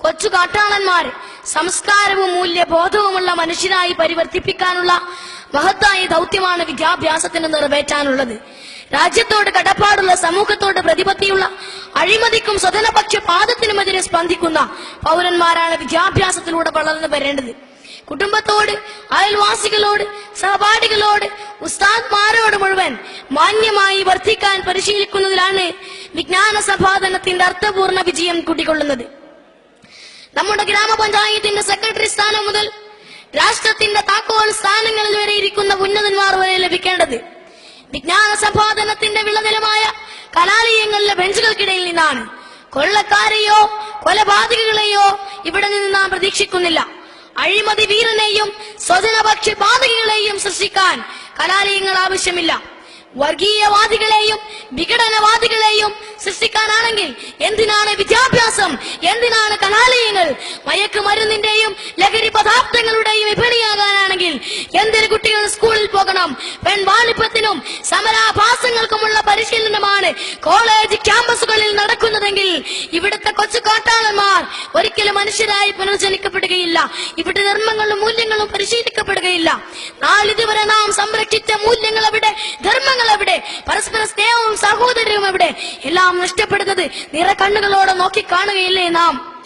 കൊച്ചു കാട്ടാളന്മാർ സംസ്കാരവും മൂല്യബോധവുമുള്ള മനുഷ്യരായി പരിവർത്തിപ്പിക്കാനുള്ള മഹത്തായ ദൗത്യമാണ് വിദ്യാഭ്യാസത്തിന് നിറവേറ്റാനുള്ളത്. രാജ്യത്തോട് കടപ്പാടുള്ള, സമൂഹത്തോട് പ്രതിപത്തിയുള്ള, അഴിമതിക്കും സ്വജനപക്ഷപാതത്തിനുമെതിരെ സ്പന്ദിക്കുന്ന പൗരന്മാരാണ് വിദ്യാഭ്യാസത്തിലൂടെ വളർന്നു വരേണ്ടത്. കുടുംബത്തോട്, അയൽവാസികളോട്, സഹപാഠികളോട്, ഉസ്താദ്മാരോട് മുഴുവൻ മാന്യമായി വർത്തിക്കാൻ പരിശീലിക്കുന്നതിലാണ് വിജ്ഞാന സമ്പാദനത്തിന്റെ അർത്ഥപൂർണ്ണ വിജയം കുടികൊള്ളുന്നത്. നമ്മുടെ ഗ്രാമപഞ്ചായത്തിന്റെ സെക്രട്ടറി സ്ഥാനം മുതൽ രാഷ്ട്രത്തിന്റെ താക്കോൽ സ്ഥാനങ്ങളിൽ വരെ ഇരിക്കുന്ന ഉന്നതന്മാർ വരെ ലഭിക്കേണ്ടത് വിജ്ഞാന സമ്പാദനത്തിന്റെ വിളനിലമായ കലാലയങ്ങളിലെ ബെഞ്ചുകൾക്കിടയിൽ നിന്നാണ്. കൊള്ളക്കാരെയോ കൊലപാതകികളെയോ ഇവിടെ നിന്ന് നാം പ്രതീക്ഷിക്കുന്നില്ല. അഴിമതി വീരനെയും സ്വജനപക്ഷപാതകികളെയും സൃഷ്ടിക്കാൻ കലാലയങ്ങൾ ആവശ്യമില്ല. വർഗീയവാദികളെയും വിഘടനവാദികളെയും സൃഷ്ടിക്കാനാണെങ്കിൽ എന്തിനാണ് വിദ്യാഭ്യാസം, എന്തിനാണ് കലാലയങ്ങൾ? മയക്കുമരുന്നിന്റെയും ലഹരി പദാർത്ഥങ്ങളുടെയും വിപണിയാകാനാണെങ്കിൽ എന്തിന് കുട്ടികൾ സ്കൂളിൽ പോകണം? പെൺവാണിഭത്തിനും സമരാഭാസങ്ങൾക്കുമുള്ള പരിശീലനമാണ് കോളേജ് ക്യാമ്പസുകളിൽ നടക്കുന്നതെങ്കിൽ ഇവിടുത്തെ കൊച്ചു കാട്ടാളന്മാർ ഒരിക്കലും മനുഷ്യരായി പുനർജനിക്കപ്പെടുകയില്ല. ഇവിടെ ധർമ്മങ്ങളും മൂല്യങ്ങളും പരിശീലിക്കപ്പെടുകയില്ല. നാളിതുവരെ നാം സംരക്ഷിച്ച മൂല്യങ്ങൾ എവിടെ? ധർമ്മങ്ങൾ എവിടെ? പരസ്പര സ്നേഹവും സഹോദര്യവും എവിടെ? എല്ലാം നഷ്ടപ്പെടുന്നത് നിറ കണ്ണുകളോടെ നോക്കി കാണുകയില്ലേ നാം?